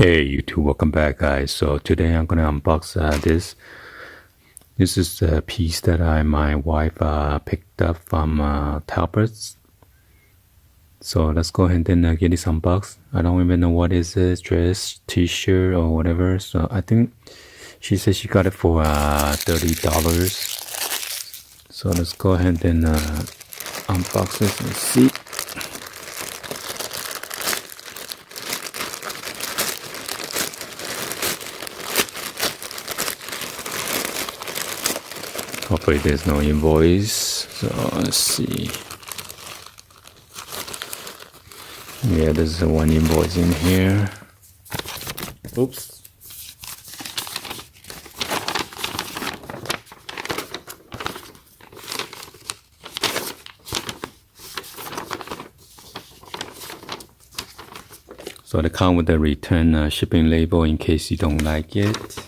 Hey YouTube, welcome back guys. So today I'm gonna unbox this. This is the piece that my wife picked up from Talbots. So let's go ahead and get this unboxed. I don't even know what is this, dress, t-shirt or whatever. So I think she said she got it for $30. So let's go ahead and unbox this and see. Hopefully there's no invoice. So let's see. Yeah, there's one invoice in here. Oops. So they come with the return shipping label in case you don't like it.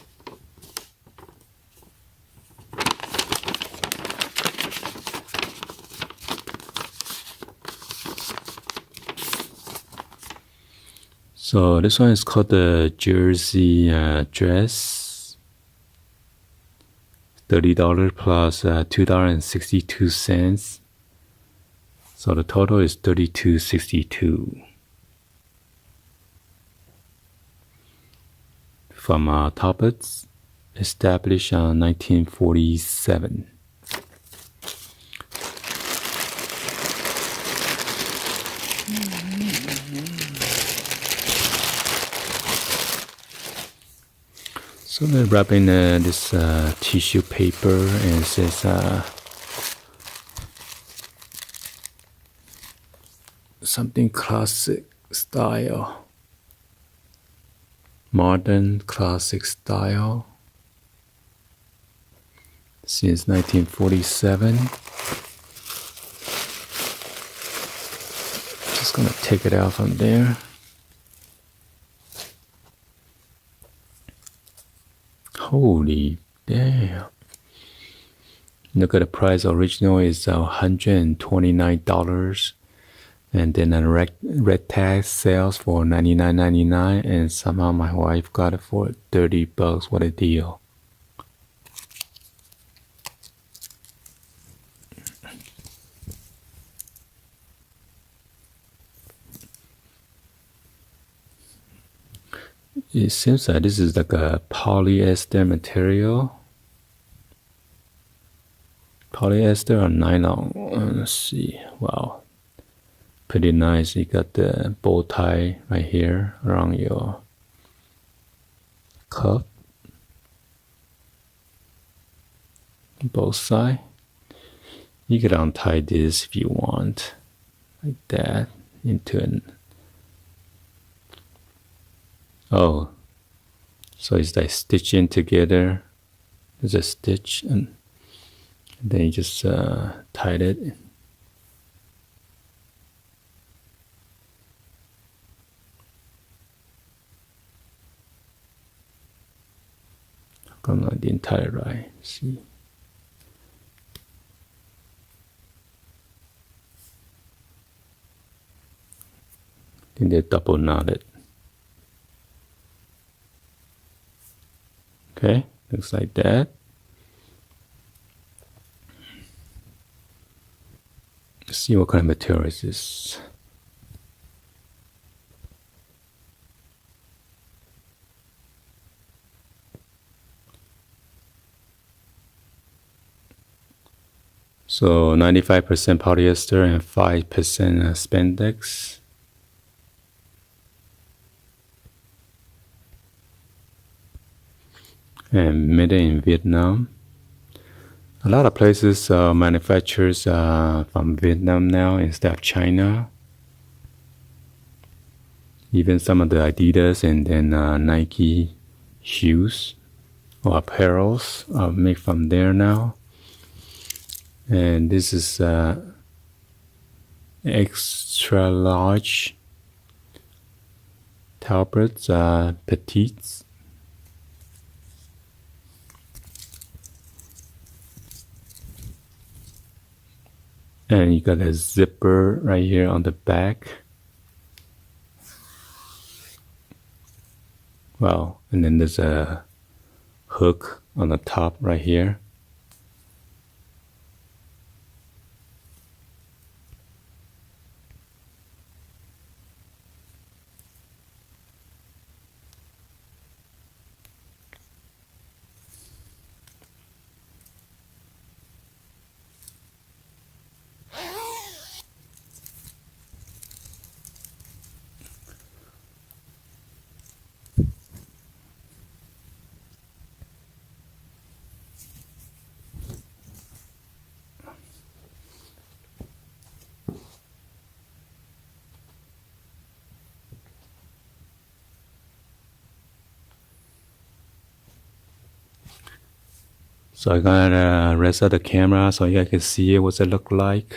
So this one is called the jersey dress. $30 plus $2.62. So the total is $32.62. From Talbots, established in 1947. So they're wrapping this tissue paper, and it says something classic style, modern classic style, since 1947. Just gonna take it out from there. Holy damn. Look at the price. Original is $129. And then a red tag sales for $99.99. And somehow my wife got it for $30. What a deal. It seems like this is like a polyester material. Polyester or nylon. Let's see. Wow. Pretty nice. You got the bow tie right here around your cuff. Both sides. You can untie this if you want. Like that. Into an... Oh, so it's like stitching together. There's a stitch, and then you just tied it. How come I didn't tie it right? See. I think they're double knotted. Okay, looks like that. Let's see what kind of material is this. So 95% polyester and 5% spandex. And made in Vietnam. A lot of places manufactures from Vietnam now instead of China. Even some of the Adidas and then Nike shoes or apparels are made from there now. And this is extra large Talbots petites. And you got a zipper right here on the back. Well, and then there's a hook on the top right here. So I gotta reset the camera so you guys can see what it look like.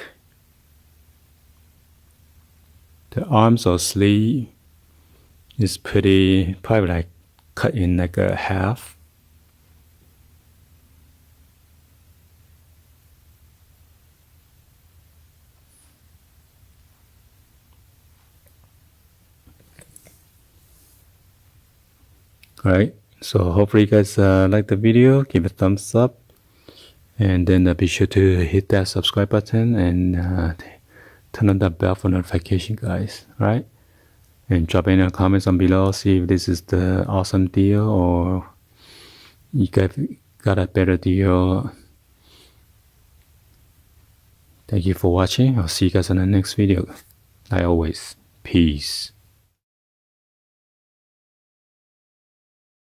The arms or sleeve is pretty, probably like cut in like a half. Alright, so hopefully you guys like the video, give it a thumbs up, and then be sure to hit that subscribe button and turn on that bell for notification, guys. Alright, and drop in the comments on below, see if this is the awesome deal or you guys got a better deal. Thank you for watching. I'll see you guys in the next video. Like always, peace.